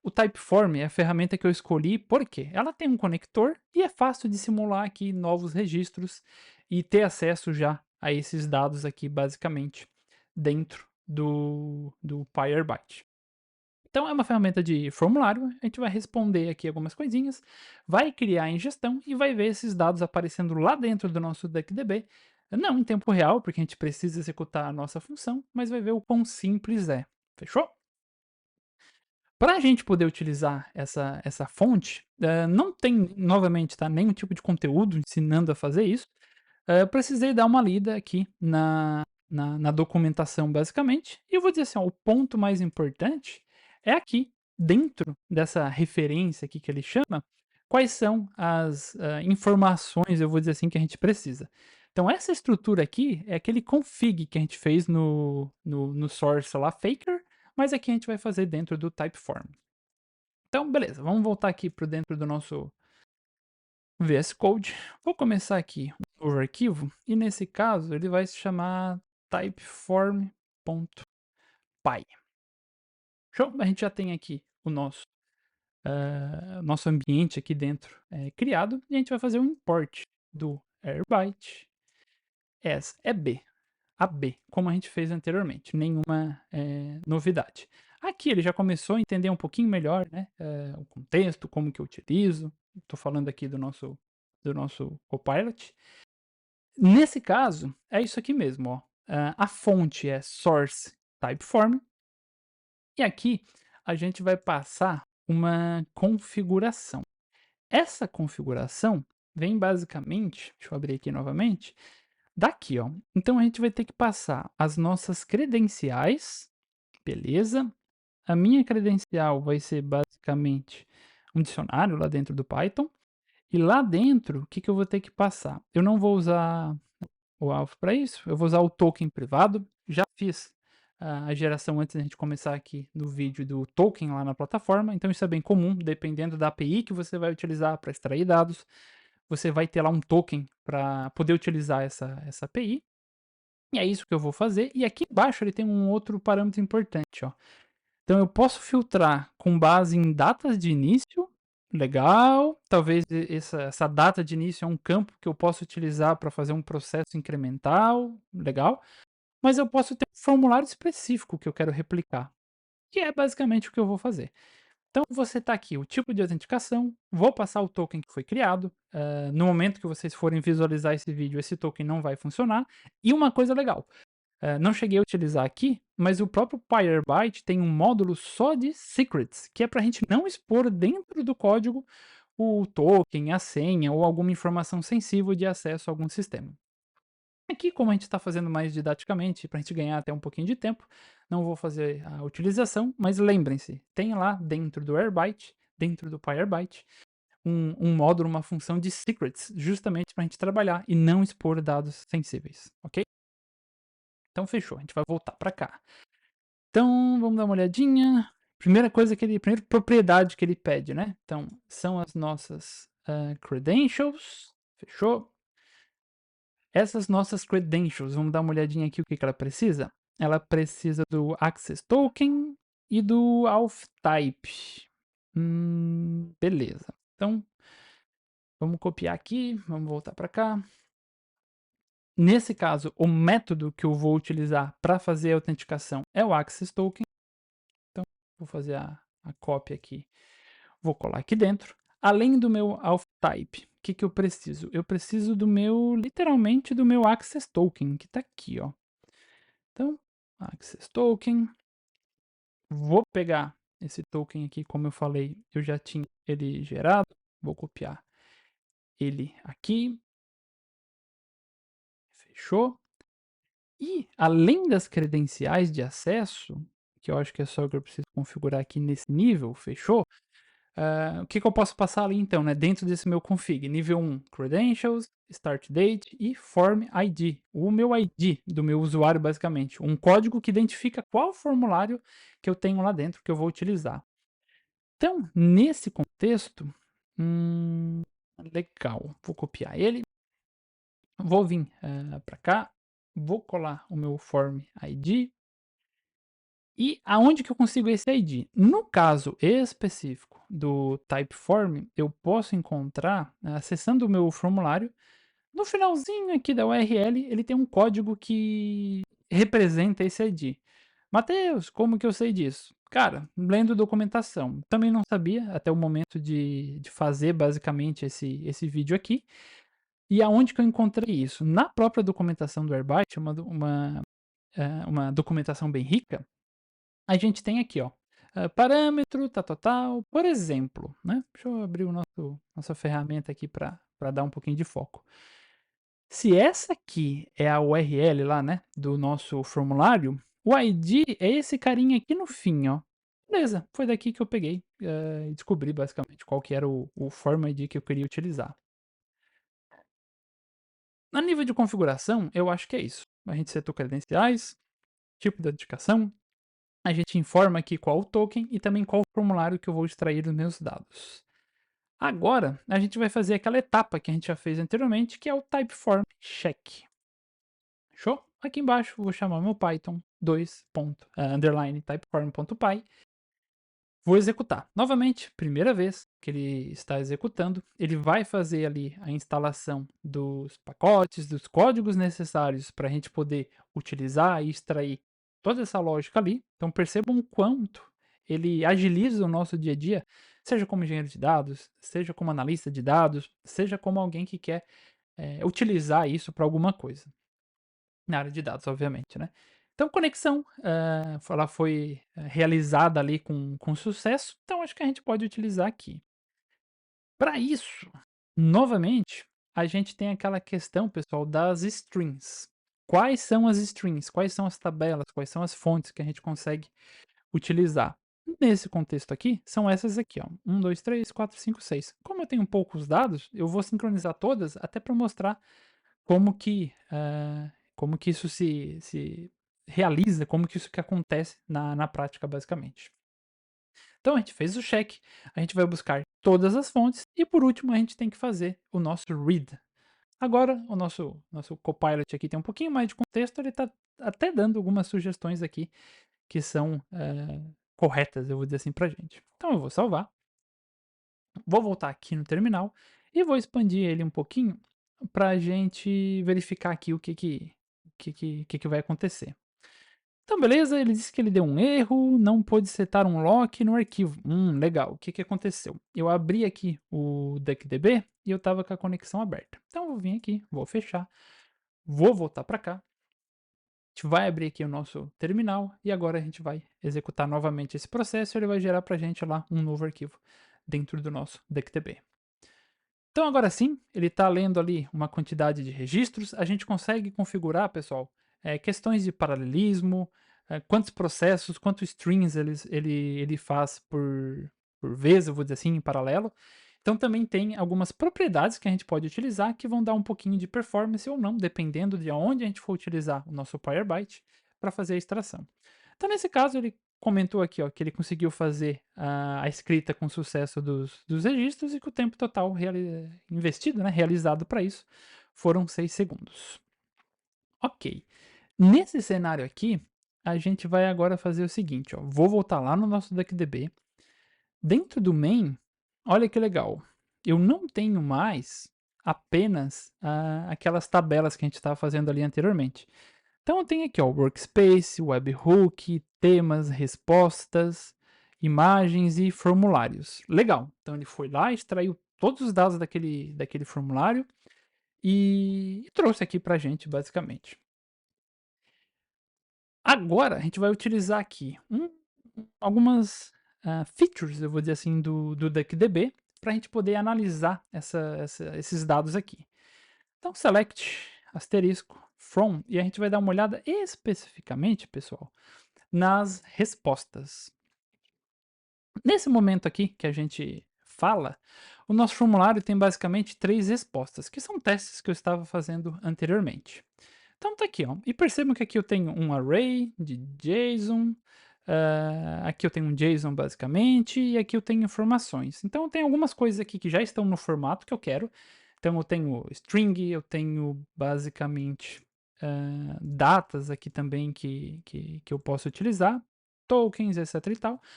o Typeform é a ferramenta que eu escolhi, porque ela tem um conector e é fácil de simular aqui novos registros e ter acesso já a esses dados aqui, basicamente, dentro do PyAirByte. Então é uma ferramenta de formulário, a gente vai responder aqui algumas coisinhas, vai criar a ingestão e vai ver esses dados aparecendo lá dentro do nosso DuckDB, não em tempo real, porque a gente precisa executar a nossa função, mas vai ver o quão simples é. Fechou? Para a gente poder utilizar essa fonte, não tem, novamente, tá, nenhum tipo de conteúdo ensinando a fazer isso. Precisei dar uma lida aqui na documentação, basicamente, e eu vou dizer assim, ó, o ponto mais importante é aqui, dentro dessa referência aqui que ele chama, quais são as informações, eu vou dizer assim, que a gente precisa. Então, essa estrutura aqui é aquele config que a gente fez no source lá, faker, mas aqui a gente vai fazer dentro do Typeform. Então, beleza, vamos voltar aqui para dentro do nosso VS Code. Vou começar aqui um novo arquivo, e nesse caso ele vai se chamar typeform.py. Show? A gente já tem aqui o nosso ambiente aqui dentro criado, e a gente vai fazer um import do airbyte as EB, AB, como a gente fez anteriormente, nenhuma novidade. Aqui ele já começou a entender um pouquinho melhor, né, o contexto, como que eu utilizo. Estou falando aqui do nosso Copilot. Nesse caso, é isso aqui mesmo, ó. A fonte é source typeform, e aqui a gente vai passar uma configuração. Essa configuração vem basicamente, deixa eu abrir aqui novamente, daqui, ó. Então a gente vai ter que passar as nossas credenciais, beleza? A minha credencial vai ser basicamente um dicionário lá dentro do Python, e lá dentro, o que que eu vou ter que passar? Eu não vou usar o alvo para isso, eu vou usar o token privado. Já fiz a geração antes da gente começar aqui no vídeo do token lá na plataforma, então isso é bem comum, dependendo da API que você vai utilizar para extrair dados, você vai ter lá um token para poder utilizar essa API, e é isso que eu vou fazer. E aqui embaixo ele tem um outro parâmetro importante, ó. Então eu posso filtrar com base em datas de início, legal. Talvez essa data de início é um campo que eu posso utilizar para fazer um processo incremental, legal. Mas eu posso ter um formulário específico que eu quero replicar, que é basicamente o que eu vou fazer. Então você está aqui, o tipo de autenticação, vou passar o token que foi criado. No momento que vocês forem visualizar esse vídeo, esse token não vai funcionar. E uma coisa legal, não cheguei a utilizar aqui, mas o próprio PyAirByte tem um módulo só de secrets, que é para a gente não expor dentro do código o token, a senha ou alguma informação sensível de acesso a algum sistema. Aqui, como a gente está fazendo mais didaticamente, para a gente ganhar até um pouquinho de tempo, não vou fazer a utilização, mas lembrem-se, tem lá dentro do Airbyte, dentro do PyAirByte, um módulo, uma função de secrets, justamente para a gente trabalhar e não expor dados sensíveis, ok? Então fechou, a gente vai voltar para cá. Então, vamos dar uma olhadinha. Primeira propriedade que ele pede, né? Então, são as nossas credentials. Fechou? Essas nossas credentials, vamos dar uma olhadinha aqui o que ela precisa. Ela precisa do Access Token e do Auth Type. Beleza. Então, vamos copiar aqui, vamos voltar para cá. Nesse caso, o método que eu vou utilizar para fazer a autenticação é o Access Token. Então, vou fazer a cópia aqui. Vou colar aqui dentro. Além do meu auth type, o que que eu preciso? Eu preciso do meu, literalmente, do meu access token, que está aqui, ó. Então, access token. Vou pegar esse token aqui, como eu falei, eu já tinha ele gerado. Vou copiar ele aqui. Fechou. E, além das credenciais de acesso, que eu acho que é só o que eu preciso configurar aqui nesse nível, fechou? O que que eu posso passar ali então, né, dentro desse meu config? Nível 1, credentials, start date e form ID. O meu ID do meu usuário, basicamente. Um código que identifica qual formulário que eu tenho lá dentro que eu vou utilizar. Então, nesse contexto, legal. Vou copiar ele. Vou vir para cá. Vou colar o meu form ID. E aonde que eu consigo esse ID? No caso específico do Typeform, eu posso encontrar, acessando o meu formulário, no finalzinho aqui da URL, ele tem um código que representa esse ID. Mateus, como que eu sei disso? Cara, lendo documentação. Também não sabia até o momento de fazer basicamente esse vídeo aqui. E aonde que eu encontrei isso? Na própria documentação do Airbyte, uma documentação bem rica, a gente tem aqui, ó, parâmetro, tal, tal, tal. Por exemplo, né? Deixa eu abrir nossa ferramenta aqui para dar um pouquinho de foco. Se essa aqui é a URL lá, né, do nosso formulário, o ID é esse carinha aqui no fim, ó. Beleza, foi daqui que eu peguei, e descobri basicamente qual que era o form ID que eu queria utilizar. A nível de configuração, eu acho que é isso. A gente setou credenciais, tipo de autenticação, a gente informa aqui qual o token e também qual o formulário que eu vou extrair os meus dados. Agora, a gente vai fazer aquela etapa que a gente já fez anteriormente, que é o Typeform Check. Show? Aqui embaixo vou chamar meu Python 2. Underline typeform.py. Vou executar. Novamente, primeira vez que ele está executando, ele vai fazer ali a instalação dos pacotes, dos códigos necessários para a gente poder utilizar e extrair toda essa lógica ali. Então percebam o quanto ele agiliza o nosso dia a dia, seja como engenheiro de dados, seja como analista de dados, seja como alguém que quer utilizar isso para alguma coisa. Na área de dados, obviamente, né. Então conexão, ela foi, realizada ali com sucesso, então acho que a gente pode utilizar aqui. Para isso, novamente, a gente tem aquela questão, pessoal, das strings. Quais são as strings? Quais são as tabelas? Quais são as fontes que a gente consegue utilizar? Nesse contexto aqui, são essas aqui, ó, 1, 2, 3, 4, 5, 6. Como eu tenho poucos dados, eu vou sincronizar todas até para mostrar como que isso se realiza, como que isso que acontece na prática, basicamente. Então a gente fez o check, a gente vai buscar todas as fontes e por último a gente tem que fazer o nosso read. Agora o nosso Copilot aqui tem um pouquinho mais de contexto, ele está até dando algumas sugestões aqui que são, corretas, eu vou dizer assim, pra gente. Então eu vou salvar, vou voltar aqui no terminal e vou expandir ele um pouquinho para a gente verificar aqui o que que vai acontecer. Então, beleza, ele disse que ele deu um erro, não pôde setar um lock no arquivo. Legal. O que que aconteceu? Eu abri aqui o DuckDB e eu estava com a conexão aberta. Então, eu vou vir aqui, vou fechar, vou voltar para cá. A gente vai abrir aqui o nosso terminal e agora a gente vai executar novamente esse processo e ele vai gerar para a gente lá um novo arquivo dentro do nosso DuckDB. Então agora sim, ele está lendo ali uma quantidade de registros, a gente consegue configurar, pessoal, questões de paralelismo, quantos processos, quantos strings ele faz por vez, eu vou dizer assim, em paralelo. Então também tem algumas propriedades que a gente pode utilizar que vão dar um pouquinho de performance ou não, dependendo de onde a gente for utilizar o nosso Pyrebyte para fazer a extração. Então nesse caso ele comentou aqui, ó, que ele conseguiu fazer a escrita com sucesso dos registros e que o tempo total investido, né, realizado para isso, foram 6 segundos. Ok. Nesse cenário aqui, a gente vai agora fazer o seguinte, ó, vou voltar lá no nosso DuckDB. Dentro do main, olha que legal, eu não tenho mais apenas aquelas tabelas que a gente estava fazendo ali anteriormente. Então eu tenho aqui, ó, Workspace, Webhook, temas, respostas, imagens e formulários. Legal. Então ele foi lá, extraiu todos os dados daquele formulário e trouxe aqui pra gente, basicamente. Agora a gente vai utilizar aqui algumas features, eu vou dizer assim, do DuckDB, para a gente poder analisar esses dados aqui. Então, select, asterisco, from, e a gente vai dar uma olhada especificamente, pessoal, nas respostas. Nesse momento aqui que a gente fala, o nosso formulário tem basicamente 3 respostas, que são testes que eu estava fazendo anteriormente. Então tá aqui, ó. E percebam que aqui eu tenho um array de JSON, aqui eu tenho um JSON basicamente, e aqui eu tenho informações. Então tem algumas coisas aqui que já estão no formato que eu quero. Então eu tenho string, eu tenho basicamente datas aqui também que eu posso utilizar. tokens, etc e tal.